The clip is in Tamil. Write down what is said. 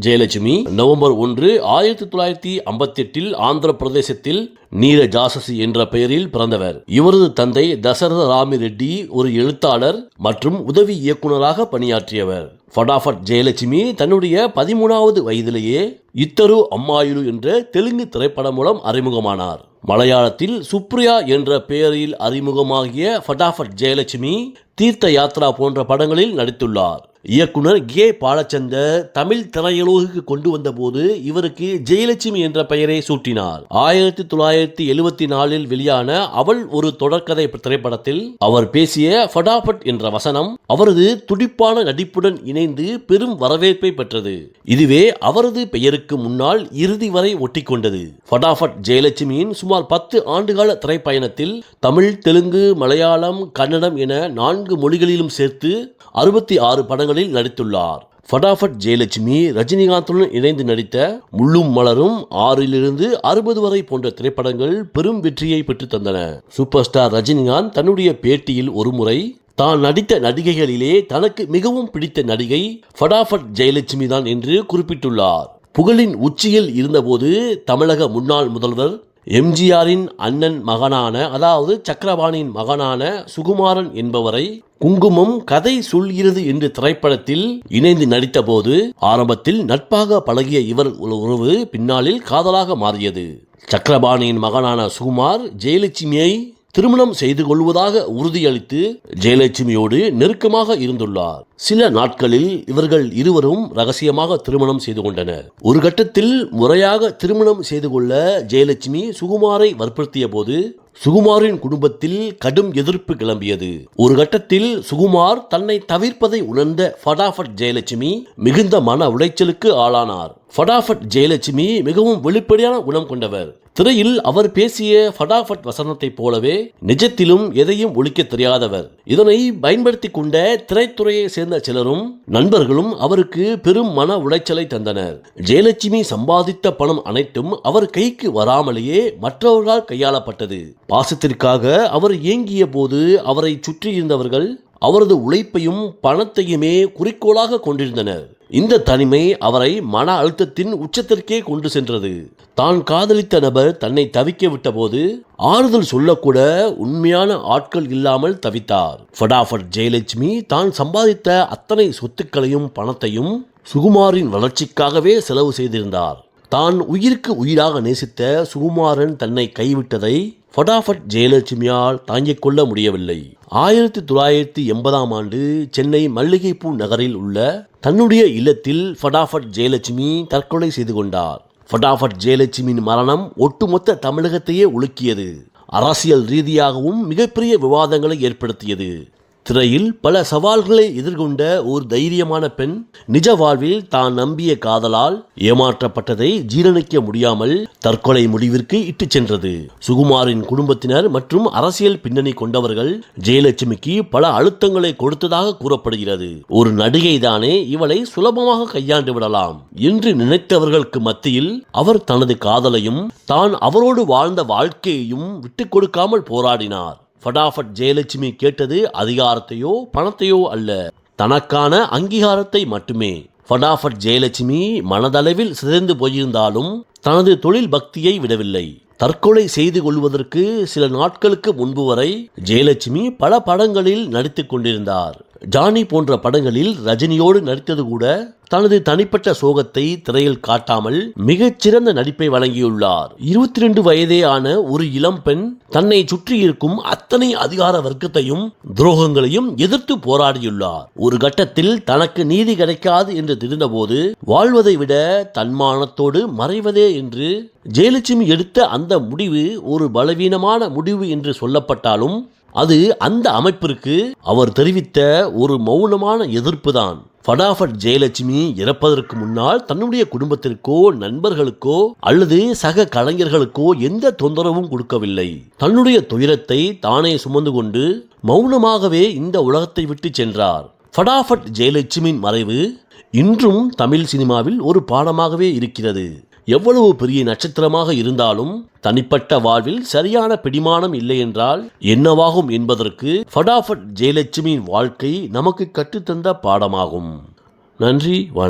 ஜெயலட்சுமி நவம்பர் 1, 1958 ஆந்திர பிரதேசத்தில் நீரஜாசசி என்ற பெயரில் பிறந்தவர். இவரது தந்தை தசரத ராமி ரெட்டி ஒரு எழுத்தாளர் மற்றும் உதவி இயக்குநராக பணியாற்றியவர். ஃபடாஃபட் ஜெயலட்சுமி தன்னுடைய 13வது வயதிலேயே இத்தரு அம்மாயிலு என்ற தெலுங்கு திரைப்படம் மூலம் அறிமுகமானார். மலையாளத்தில் சுப்ரியா என்ற பெயரில் அறிமுகமாகிய ஃபடாஃபட் ஜெயலட்சுமி தீர்த்த யாத்ரா போன்ற படங்களில் நடித்துள்ளார். இயக்குனர் கே பாலச்சந்தர் தமிழ் திரையுலகுக்கு கொண்டு வந்த போது இவருக்கு ஜெயலட்சுமி என்ற பெயரை சூட்டினார். 1974 வெளியான அவள் ஒரு தொடர்கதை திரைப்படத்தில் அவர் பேசிய ஃபடாஃபட் என்ற வசனம் அவரது துடிப்பான நடிப்புடன் இணைந்து பெரும் வரவேற்பை பெற்றது. இதுவே அவரது பெயருக்கு முன்னால் இறுதி வரை ஒட்டிக்கொண்டது. ஃபடாஃபட் ஜெயலட்சுமியின் சுமார் 10 ஆண்டுகால திரைப்பயணத்தில் தமிழ், தெலுங்கு, மலையாளம், கன்னடம் என 4 மொழிகளிலும் சேர்த்து 66 படங்களில் நடித்துள்ளார். ஃபடாஃபட் ஜெயலட்சுமி ரஜினிகாந்துடன் இணைந்து நடித்த முள்ளும் மலரும், 6 - 60 வரை போன்ற திரைப்படங்கள் பெரும் வெற்றியை பெற்று தந்தன. சூப்பர் ஸ்டார் ரஜினிகாந்த் தன்னுடைய பேட்டியில் ஒருமுறை தான் நடித்த நடிகைகளிலே தனக்கு மிகவும் பிடித்த நடிகை ஃபடாஃபட் ஜெயலட்சுமி தான் என்று குறிப்பிட்டுள்ளார். புகழின் உச்சியில் இருந்தபோது தமிழக முன்னாள் முதல்வர் எம்ஜிஆரின் அண்ணன் மகனான, அதாவது சக்கரபாணியின் மகனான சுகுமாரன் என்பவரை குங்குமம் கதை சொல்கிறது என்ற திரைப்படத்தில் இணைந்து நடித்த போது ஆரம்பத்தில் நட்பாக பழகிய இவர் உறவு பின்னாளில் காதலாக மாறியது. சக்கரபாணியின் மகனான சுகுமார் ஜெயலட்சுமியை திருமணம் செய்து கொள்வதாக உறுதியளித்து ஜெயலட்சுமியோடு நெருக்கமாக இருந்துள்ளார். சில நாட்களில் இவர்கள் இருவரும் ரகசியமாக திருமணம் செய்து கொண்டனர். ஒரு கட்டத்தில் முறையாக திருமணம் செய்து கொள்ள ஜெயலட்சுமி சுகுமாரை வற்புறுத்திய போது சுகுமாரின் குடும்பத்தில் கடும் எதிர்ப்பு கிளம்பியது. ஒரு கட்டத்தில் சுகுமார் தன்னை தவிர்ப்பதை உணர்ந்த ஃபடாஃபட் ஜெயலட்சுமி மிகுந்த மன உளைச்சலுக்கு ஆளானார். ஃபடாஃபட் ஜெயலட்சுமி மிகவும் வெளிப்படையான குணம் கொண்டவர். திரையில் அவர் பேசிய ஃபடாஃபட் வசனத்தைப் போலவே நிஜத்திலும் எதையும் ஒழிக்க தெரியாதவர். இதனை பயன்படுத்தி கொண்ட திரைத்துறையை சேர்ந்த சிலரும் நண்பர்களும் அவருக்கு பெரும் மன உளைச்சலை தந்தனர். ஜெயலட்சுமி சம்பாதித்த பணம் அனைத்தும் அவர் கைக்கு வராமலேயே மற்றவர்களால் கையாளப்பட்டது. பாசத்திற்காக அவர் ஏங்கிய போது அவரை சுற்றியிருந்தவர்கள் அவரது உழைப்பையும் பணத்தையுமே குறிக்கோளாக கொண்டிருந்தனர். இந்த தனிமை அவரை மன அழுத்தத்தின் உச்சத்திற்கே கொண்டு சென்றது. தான் காதலித்த நபர் தன்னை தவிக்க விட்ட போது ஆறுதல் சொல்லக்கூட உண்மையான ஆட்கள் இல்லாமல் தவித்தார். ஃபடாஃபட் ஜெயலட்சுமி தான் சம்பாதித்த அத்தனை சொத்துக்களையும் பணத்தையும் சுகுமாரின் வளர்ச்சிக்காகவே செலவு செய்திருந்தார். தான் உயிருக்கு உயிராக நேசித்த சுகுமாரன் தன்னை கைவிட்டதை ஃபடாஃபட் ஜெயலட்சுமியால் தாங்கிக் கொள்ள முடியவில்லை. 1980 சென்னை மல்லிகைப்பூ நகரில் உள்ள தன்னுடைய இல்லத்தில் ஃபடாஃபட் ஜெயலட்சுமி தற்கொலை செய்து கொண்டார். ஃபடாஃபட் ஜெயலட்சுமியின் மரணம் ஒட்டுமொத்த தமிழகத்தையே உலுக்கியது. அரசியல் ரீதியாகவும் மிகப்பெரிய விவாதங்களை ஏற்படுத்தியது. திரையில் பல சவால்களை எதிர்கொண்ட ஒரு தைரியமான பெண் நிஜ வாழ்வில் தான் நம்பிய காதலால் ஏமாற்றப்பட்டதை ஜீரணிக்க முடியாமல் தற்கொலை முடிவிற்கு இட்டு சென்றது. சுகுமாரின் குடும்பத்தினர் மற்றும் அரசியல் பின்னணி கொண்டவர்கள் ஜெயலட்சுமிக்கு பல அழுத்தங்களை கொடுத்ததாக கூறப்படுகிறது. ஒரு நடிகை தானே, இவளை சுலபமாக கையாண்டு விடலாம் என்று நினைத்தவர்களுக்கு மத்தியில் அவர் தனது காதலையும் தான் அவரோடு வாழ்ந்த வாழ்க்கையையும் விட்டுக் கொடுக்காமல் போராடினார். ஃபடாஃபட் ஜெயலட்சுமி கேட்டது அதிகாரத்தையோ பணத்தையோ அல்ல, தனக்கான அங்கீகாரத்தை மட்டுமே. ஃபடாஃபட் ஜெயலட்சுமி மனதளவில் சிதைந்து போயிருந்தாலும் தனது தொழில் பக்தியை விடவில்லை. தற்கொலை செய்து கொள்வதற்கு சில நாட்களுக்கு முன்பு வரை ஜெயலட்சுமி பல படங்களில் நடித்துக் கொண்டிருந்தார். ஜானி போன்ற படங்களில் ரஜினியோடு நடித்தது கூட தனது தனிப்பட்ட சோகத்தை திரையில் காட்டாமல் மிகச்சிறந்த நடிப்பை வழங்கியுள்ளார். 22 வயதே ஆன ஒரு இளம் பெண் தன்னை சுற்றி இருக்கும் அத்தனை அதிகார வர்க்கத்தையும் துரோகங்களையும் எதிர்த்து போராடியுள்ளார். ஒரு கட்டத்தில் தனக்கு நீதி கிடைக்காது என்று தெரிந்தபோது வாழ்வதை விட தன்மானத்தோடு மறைவதே என்று ஜெயலட்சுமி எடுத்த அந்த முடிவு ஒரு பலவீனமான முடிவு என்று சொல்லப்பட்டாலும் அது அந்த அமைப்பிற்கு அவர் தெரிவித்த ஒரு மௌனமான எதிர்ப்பு தான். ஃபடாஃபட் ஜெயலட்சுமி இறப்பதற்கு முன்னால் தன்னுடைய குடும்பத்திற்கோ நண்பர்களுக்கோ அல்லது சக கலைஞர்களுக்கோ எந்த தொந்தரவும் கொடுக்கவில்லை. தன்னுடைய துயரத்தை தானே சுமந்து கொண்டு மௌனமாகவே இந்த உலகத்தை விட்டு சென்றார். ஃபடாஃபட் ஜெயலட்சுமியின் மறைவு இன்றும் தமிழ் சினிமாவில் ஒரு பாடமாகவே இருக்கிறது. எவ்வளவு பெரிய நட்சத்திரமாக இருந்தாலும் தனிப்பட்ட வாழ்வில் சரியான பிடிமானம் இல்லை என்றால் என்னவாகும் என்பதற்கு ஃபடாஃபட் ஜெயலட்சுமியின் வாழ்க்கை நமக்கு கற்றுத்தந்த பாடமாகும். நன்றி.